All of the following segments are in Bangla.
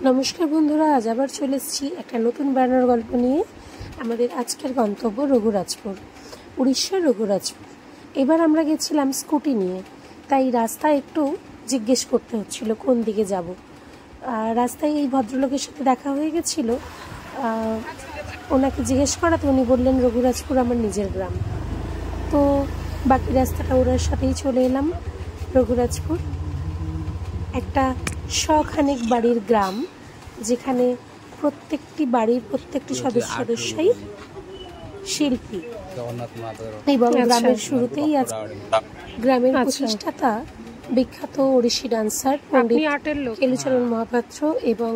নমস্কার বন্ধুরা, আজ আবার চলে এসেছি একটা নতুন বেড়ানোর গল্প নিয়ে। আমাদের আজকের গন্তব্য রঘুরাজপুর, উড়িষ্যার রঘুরাজপুর। এবার আমরা গেছিলাম স্কুটি নিয়ে, তাই রাস্তায় একটু জিজ্ঞেস করতে হচ্ছিল কোন দিকে যাব। রাস্তায় এই ভদ্রলোকের সাথে দেখা হয়ে গেছিল, ওনাকে জিজ্ঞেস করাতে উনি বললেন রঘুরাজপুর আমার নিজের গ্রাম। তো বাকি রাস্তাটা ওনার সাথেই চলে এলাম। রঘুরাজপুর একটা শখানেক বাড়ির গ্রাম, যেখানে প্রত্যেকটি বাড়ির প্রত্যেকটি সদস্যই শিল্পী, এবং গ্রামের শুরুতেই আছে গ্রামের প্রতিষ্ঠাতা বিখ্যাত ওড়িশি ডান্সার পণ্ডিত কেলুচরণ মহাপাত্র এবং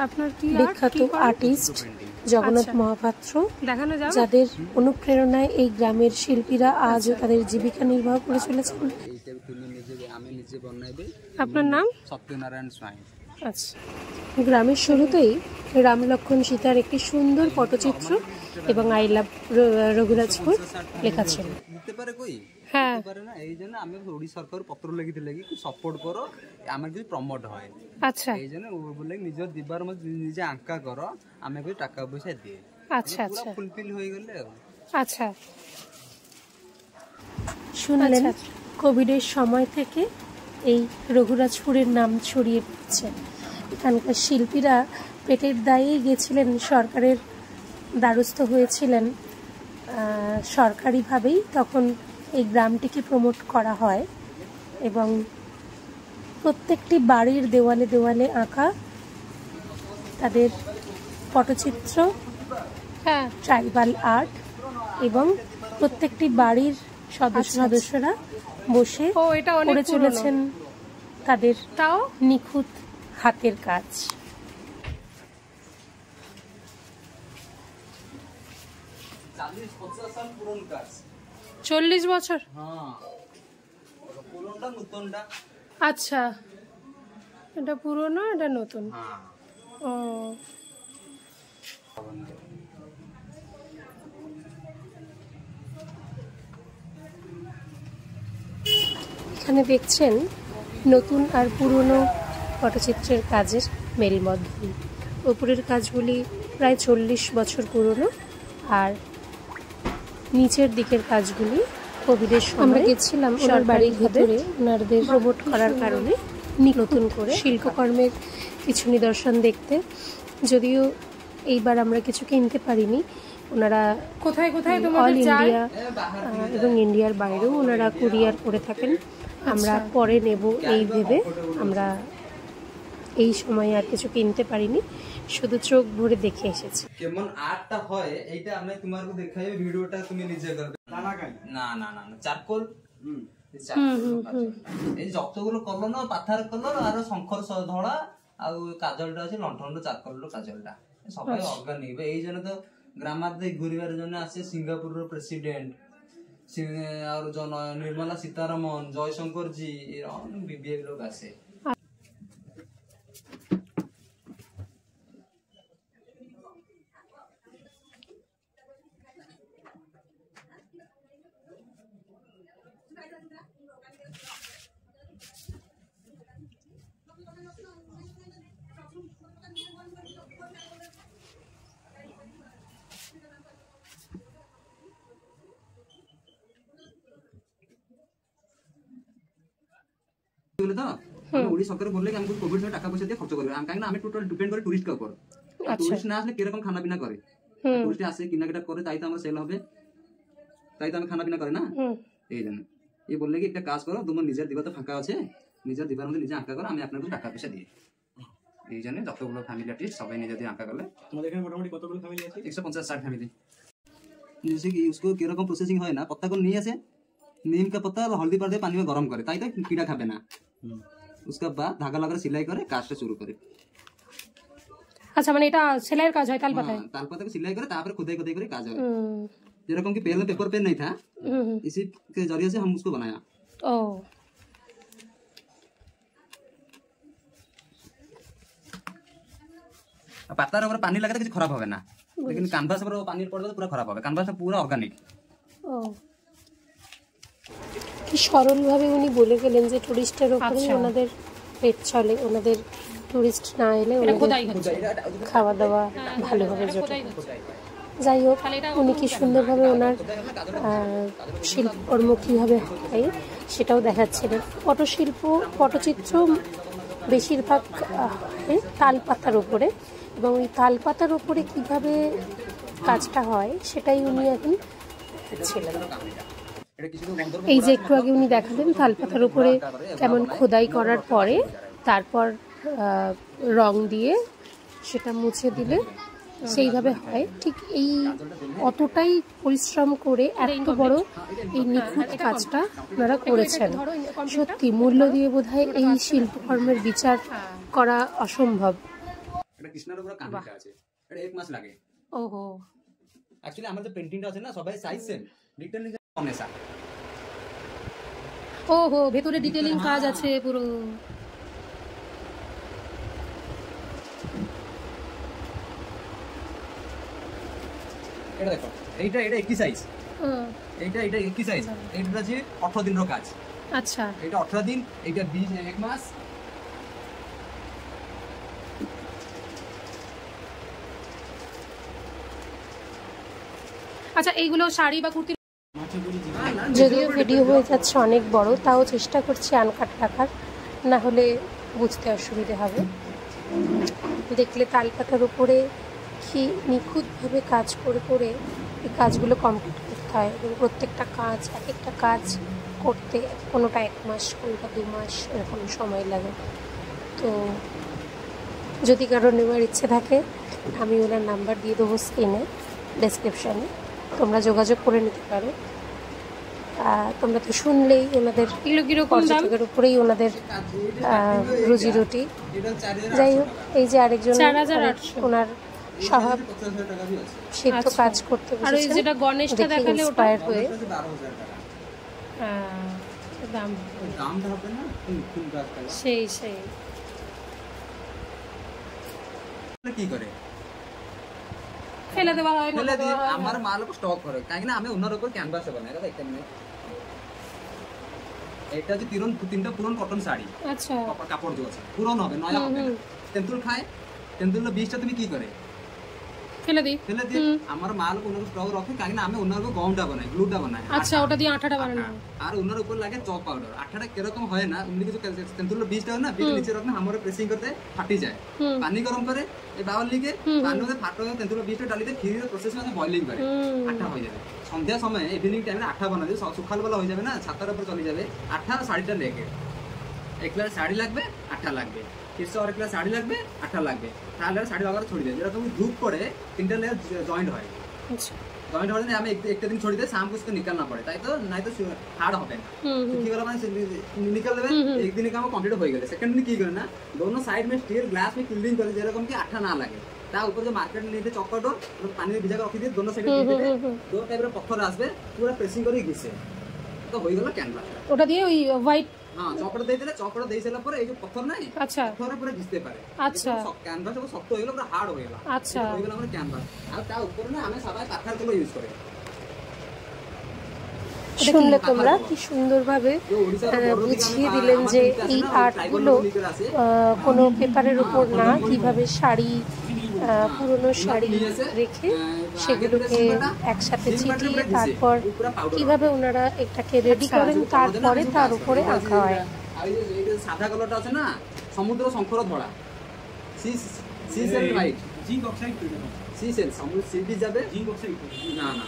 আপনার কি বিখ্যাত আর্টিস্ট জগন্নাথ মহাপাত্র, যাদের অনুপ্রেরণায় এই গ্রামের শিল্পীরা আজও তাদের জীবিকা নির্বাহ করে চলেছেন। আপনার নাম? সত্যনারায়ণ স্বামী। আচ্ছা, গ্রামের শুরুতেই রাম লক্ষ্মণ সীতার একটি সুন্দর পটচিত্র এবং আই লাভ রঘুরাজপুর লেখা ছিল। হ্যাঁ, এই জন্য আমি ওড়িশা সরকার পত্র লিখিলে কি সপোর্ট করো, আমার কিছু প্রমোট হয়। আচ্ছা, এই জন্য বলে নিজের দিবার মধ্যে নিজে আঁকা করো, আমি কিছু টাকা পয়সা দিই। আচ্ছা আচ্ছা, ফুলফিল হয়ে গেলে। আচ্ছা, শুনলেন কোভিডের সময় থেকে এই রঘুরাজপুরের নাম ছড়িয়ে পড়ছে। এখানকার শিল্পীরা পেটের দায়েই গেছিলেন, সরকারের দ্বারস্থ হয়েছিলেন। সরকারিভাবেই তখন এই গ্রামটিকে প্রমোট করা হয় এবং প্রত্যেকটি বাড়ির দেওয়ালে দেওয়ালে আঁকা তাদের পটচিত্র, ট্রাইবাল আর্ট, এবং প্রত্যেকটি বাড়ির সদস্যরা বসে করে চলেছেন তাদের নিখুঁত হাতের কাজ। 40 বছর। আচ্ছা, এটা পুরনো, এটা নতুন। ও, এখানে দেখছেন নতুন আর পুরনো পটচিত্রের কাজের মেলবন্ধন। উপরের কাজগুলি প্রায় 40 বছর পুরনো, আর নিচের দিকের কাজগুলি কোভিডের সময় আমরা গেছিলাম ওনার বাড়ির ভিতরে, ওনাদের প্রমোট করার কারণে নতুন করে শিল্পকর্মের কিছু নিদর্শন দেখতে। যদিও এইবার আমরা কিছু কিনতে পারিনি। ওনারা কোথায় কোথায় অল ইন্ডিয়া এবং ইন্ডিয়ার বাইরেও ওনারা কুরিয়ার করে থাকেন। আমরা পরে নেব এই ভেবে আমরা এই সময় আর কিছু কিনতে পারিনি, শুধু চোখ ভরে দেখে এসেছি। কেমন আর্টটা হয় এইটা আমি তোমাকে দেখাইব, ভিডিওটা তুমি নিজে করবে। না না না না, চারকোল। এই যতগুলো কলর না, পাথার কলর আর শঙ্কর ধড়া আর কাজলটা আছে লণ্ঠন চারকোলর কাজলটা সবাই অর্গানিক। এই জন্য তো গ্রামার ঘুরিবার জন্য আসে সিঙ্গাপুর প্রেসিডেন্ট আর নির্মলা সীতারামন, জয়শঙ্কর জি, এরকম বিবিএ লোক আসে। সরকার বললে আমি কোভিড টাকা পয়সা দিয়ে খরচ করবে, কারণ আমি টোটাল ডিপেন্ড করে টুরিস্ট উপর। টুরিস্ট না আসলে কিরকম খানা পিনা করে, টুরিস্ট আসে কেনাকাটা করে, তাই তো আমরা সেল হবে, তাই তো আমি খানা পিনা করে না। এই জন্য এই বললে কি একটা কাজ করো, তোমার নিজের দিবা তো ফাঁকা আছে, নিজের দিবার মধ্যে নিজে আঁকা করো, আমি আপনাকে টাকা পয়সা দিই। এই জন্য যতগুলো ফ্যামিলি আর্টিস্ট সবাই নিজে দিয়ে আঁকা করলে। তোমাদের এখানে মোটামুটি কতগুলো ফ্যামিলি আছে? 150-60 ফ্যামিলি। जैसे कि उसको किरकम प्रोसेसिंग है ना, पत्ता को नहीं ऐसे नीम का पत्ता हल्दी पर दे पानी में गरम करे, ताई तो कीड़ा खाबे ना। उसका बाद धागा लगा सिलाई करे, काजটা শুরু করে। আচ্ছা, মানে এটা সেলাইয়ের কাজ হয় তালপাতায়? তালপাতা को सिलाई करे, তারপরে खुदाई खुदाई করে কাজ হয়। যেরকম कि पहले पेपर पेन नहीं था, इसी के जरिए से हम उसको बनाया। ओ, পাতার উপরে পানি লাগাতে কিছু খারাপ হবে না, लेकिन कैनवास पर पानी पड़ जाए पूरा खराब হবে। कैनवासটা পুরো অর্গানিক। ও, কি সরলভাবে উনি বলে গেলেন যে টুরিস্টের উপরে ওনাদের পেট চলে, ওনাদের টুরিস্ট না এলে খাওয়া দাওয়া ভালোভাবে জোটে। যাই হোক, উনি কি সুন্দরভাবে ওনার শিল্পকর্ম কীভাবে হয় সেটাও দেখাচ্ছিলেন। পটচিত্র বেশিরভাগ হয় তালপাতার উপরে, এবং ওই তালপাতার উপরে কীভাবে কাজটা হয় সেটাই উনি এখন দেখাচ্ছিলেন। এই যে একটু আগে উনি দেখালেন তালপাতার উপরে কেমন খোদাই করার পরে তারপর রং দিয়ে সেটা মুছে দিলে সেইভাবে হয়। ঠিক এই অতটাই পরিশ্রম করে এত বড় এই নিখুঁত কাজটা ওনারা করেছেন। সত্যি মূল্য দিয়ে বোধহয় এই শিল্পকর্মের বিচার করা অসম্ভব। ওহো, অ্যাকচুয়ালি আমার যে পেইন্টিংটা আছে না সবাই সাইজ সেম, ডিটেইলিং কমনেসা। ওহো, ভেতরে ডিটেইলিং কাজ আছে পুরো। এটা দেখো, এইটা একই সাইজ, এইটা 21 সাইজ, এইটা আছে 18 দিনের কাজ। আচ্ছা, এটা 18 দিন, এইটা 1 মাস। আচ্ছা, এইগুলো শাড়ি বা কুর্তি, যদিও ভিডিও হয়ে যাচ্ছে অনেক বড়, তাও চেষ্টা করছি আনকাট রাখার, না হলে বুঝতে অসুবিধে হবে। দেখলে তালপাতার উপরে কি নিখুঁতভাবে কাজ করে করে এই কাজগুলো কমপ্লিট করতে হয়, এবং প্রত্যেকটা কাজ এক একটা কাজ করতে কোনোটা 1 মাস, কোনোটা 2 মাস এরকম সময় লাগে। তো যদি কারো নেওয়ার ইচ্ছে থাকে আমি ওনার নাম্বার দিয়ে দেবো স্ক্রিনে, ডেসক্রিপশানে, তোমরা যোগাযোগ করে নিতে পারো। তোমরা তো শুনলেই ওনাদের পর্যটকের উপরেই ওনাদের রুজি রুটি। যাই হোক, এই যে আরেকজন ওনার স্বভাব সিদ্ধ কাজ করতে ইন্সপায়ার হয়ে সেই কি করে ফেলে দেওয়া হয়, ফেলে দিয়ে আমার মাল স্টক করে, কারণ আমি ওনার উপর ক্যানভাস বানাই। এটা দেখতে নেই, এটা যে তিনটা পুরন কটন শাড়ি। আচ্ছা, কাপড় যে আছে পুরন হবে, নয়া হবে না। তেঁতুল খায়, তেঁতুলের বীজটা তুমি কি করে ফেলে দিই। আমার মাল ওনার স্টক রাখে, কারণ আমি ওনার গমটা বানাই, গ্লুটা বানাই। আচ্ছা, ওটা দিয়ে আঠাটা বানানো। আর ওনার উপর লাগে চক পাউডার। আঠাটা কিরকম হয় না, উনি কিছু তেঁতুলের বীজটা হয় না, বীজ নিচে রাখলে আমরা প্রেসিং করতে ফাটি যায়। পানি গরম করে এই বাউল লিগে পানির মধ্যে ফাটো তেঁতুলের বীজটা ডালিতে ক্ষীরের প্রসেস মধ্যে বয়লিং করে আঠা হয়ে যাবে। সন্ধ্যা সময় ইভিনিং টাইমে আঠা বানাবে, সকালবেলা হয়ে যাবে না, 7টার উপর চলে যাবে। আঠা শাড়িটা লেগে 1 ক্লাস শাড়ি লাগবে, আঠা লাগবে, फिर से और 1 क्लास শাড়ি লাগবে, আঠা লাগবে, তাহলে শাড়ি লাগার ছড়ি দেয়। যেটা তুমি ধূপ করে 3টা লেয়ার জয়েন্ট হয়। আচ্ছা, জয়েন্ট হলে আমি একটা दिन छोड़ दे, शाम को उसको निकालना पड़े, তাই তো নাই তো হার্ড হবে না। কি গেল মানে निकाल देबे, एक दिन काम कंप्लीट हो गए। सेकंड दिन की करे ना, दोनों साइड में स्टील ग्लास में क्लीनिंग करे, যেরকম কি আঠা না লাগে। তা উপর যে মার্কেট নিতে চকপাউডার পানি ভিজা রাখি দিয়ে দোনো সাইডে দিয়ে দো টাইপের পথর আসবে, পুরো প্রেসিং করে গিয়েছে তো হয়ে গেল ক্যানভাস। ওটা দিয়ে ওই হোয়াইট চকড়া দিয়ে দিলে, চকড়া দিয়ে দিলা পরে এই যে পথর নাই, আচ্ছা পথরের উপরে ঘিসতে পারে। আচ্ছা, ক্যানভাস পুরো শক্ত হয়ে গেল, পুরো হার্ড হয়ে গেল। আচ্ছা, হয়ে গেল আমাদের ক্যানভাস। আর তার উপরে না আমি সবাই পাথর গুলো ইউজ করে। শুনলে তোমরা কি সুন্দরভাবে বুঝিয়ে দিলেন যে এই আর্টগুলো কোনো পেপারের উপর না, কিভাবে শাড়ি, পুরনো শাড়ি রেখে সেগুলোকে একসাথে চিটিয়ে তারপর কিভাবে ওনারা এটাকে রেডি করেন, তারপরে তার উপরে আঁকা হয়। সাদা কালারটা আছে না, সমুদ্র শঙ্খর ধরা, sea shell white, zinc oxide, sea shell সমুদ্র সিটি যাবে, জিঙ্ক অক্সাইড না না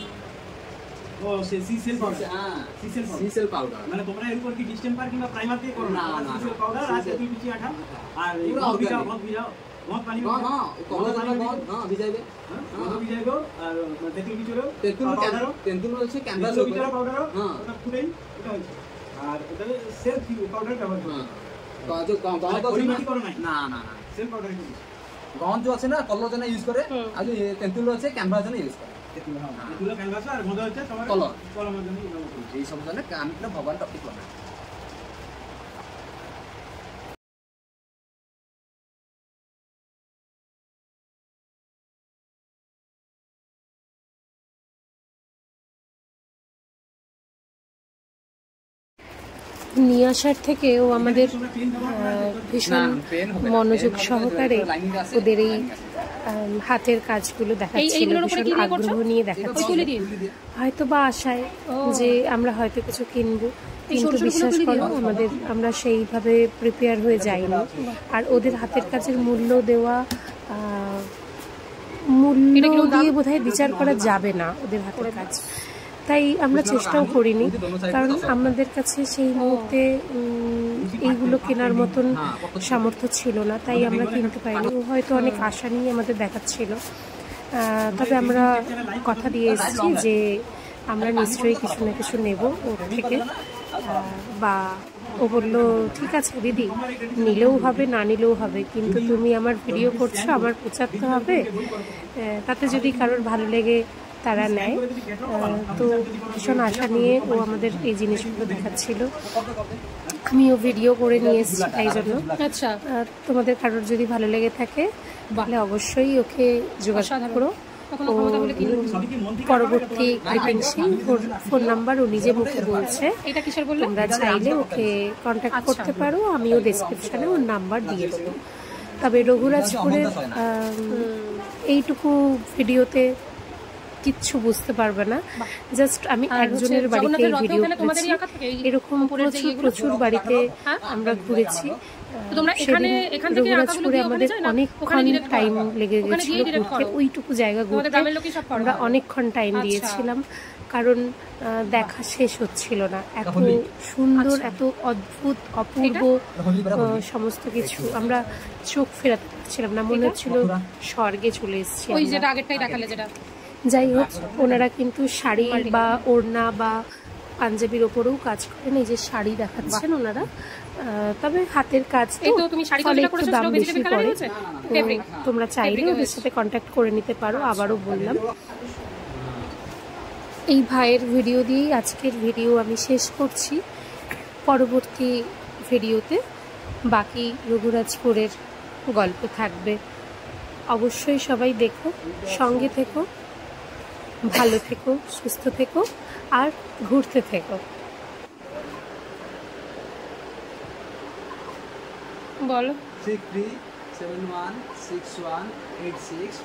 ও সি সেল পাউডার। হ্যাঁ, সি সেল পাউডার মানে তোমরা এর উপর কি ডিস্টেম্পার কিংবা প্রাইমার দিয়ে করো না? সি সেল পাউডার আর তেঁতুল বিচি আঠা আর বহুত ভিজাও बहुत पानी हां हां कौन जाना बहुत हां भिजाइबे, हां भिजाइबो और तेंतुल बिचरो, तेंतुल হচ্ছে ক্যানভাস বিচরা পাউডার, हां ওটা ফুলেই এটা হচ্ছে। আর এটা সেলফ পাউডার ব্যবহার করো। হ্যাঁ, তো গন্ধ পরিমাটি করো না না না, সেলফ পাউডার ইউজ গন্ধ আছে না, কলর জন্য ইউজ করে। আর যে তেंतुल আছে ক্যানভাস জন্য ইউজ করে। তেंतुल हां, তেंतुल ক্যানভাস আর গন্ধ হচ্ছে তোমার কলর জন্য ইউজ করে। এই সব জন্য কামটা ভগবান টপিক বানায়। নিয়ে আসার থেকে ও আমাদের ভীষণ মনোযোগ সহকারে ওদের এই হাতের কাজগুলো দেখাচ্ছিল, ভীষণ আগ্রহ নিয়ে দেখাচ্ছিল। হয়তো বা আশায় যে আমরা হয়তো কিছু কিনবো, কিন্তু বিশ্বাস করো আমরা সেইভাবে প্রিপেয়ার হয়ে যাইনি। আর ওদের হাতের কাজের মূল্য দিয়ে বোধহয় বিচার করা যাবে না ওদের হাতের কাজ, তাই আমরা চেষ্টাও করিনি। কারণ আমাদের কাছে সেই মুহূর্তে এইগুলো কেনার মতন সামর্থ্য ছিল না, তাই আমরা কিনতে পারিনি। ও হয়তো অনেক আশা নিয়ে আমাদের দেখাচ্ছিল, তবে আমরা কথা দিয়ে এসেছি যে আমরা নিশ্চয়ই কিছু না কিছু নেব ওর থেকে। বা ও বললো ঠিক আছে দিদি, নিলেও হবে না নিলেও হবে, কিন্তু তুমি আমার ভিডিও করছো, আমার পৌঁছাতে হবে, তাতে যদি কারোর ভালো লেগে তারা নেয়। তো ভীষণ আশা নিয়ে ও আমাদের এই জিনিসগুলো দেখাচ্ছিল, আমিও ভিডিও করে নিয়ে এসেছি তাই জন্য। আচ্ছা, তোমাদের কারোর যদি ভালো লেগে থাকে তাহলে অবশ্যই ওকে যোগাযোগ করো। পরবর্তী ক্লিপিংসে ওর ফোন নাম্বার ও নিজে মুখে বলছে, তোমরা চাইলে ওকে কন্ট্যাক্ট করতে পারো, আমিও ডেসক্রিপশনে ওর নাম্বার দিয়ে দেবো। তবে রঘুরাজপুরের এইটুকু ভিডিওতে কিচ্ছু বুঝতে পারবে না, জাস্ট আমি একজনের বাড়িতে ভিডিও করেছি, এরকম প্রচুর বাড়িতে আমরা ঘুরেছি। রঘুরাজপুরে আমাদের অনেকক্ষণ টাইম লেগে গেছিল ঘুরতে, ওইটুকু জায়গা ঘুরতে আমরা অনেকক্ষণ টাইম দিয়েছিলাম, কারণ দেখা শেষ হচ্ছিল না। এত সুন্দর, এত অদ্ভুত, অপূর্ব সমস্ত কিছু, আমরা চোখ ফেরাতে পারছিলাম না, মনে হচ্ছিল স্বর্গে চলে এসেছি। যাই হোক, ওনারা কিন্তু শাড়ি বা ওড়না বা পাঞ্জাবির ওপরেও কাজ করেন, এই যে শাড়ি দেখাচ্ছেন ওনারা, তবে হাতের কাজ একটু দাম বেশি পড়ে। তোমরা চাইলে ওদের সাথে কন্ট্যাক্ট করে নিতে পারো। আবারও বললাম, এই ভাইয়ের ভিডিও দিয়েই আজকের ভিডিও আমি শেষ করছি। পরবর্তী ভিডিওতে বাকি রঘুরাজপুরের গল্প থাকবে, অবশ্যই সবাই দেখো, সঙ্গে থেকো, ভালো থেকো, সুস্থ থেকো আর ঘুরতে থেকো। বলো 6371618633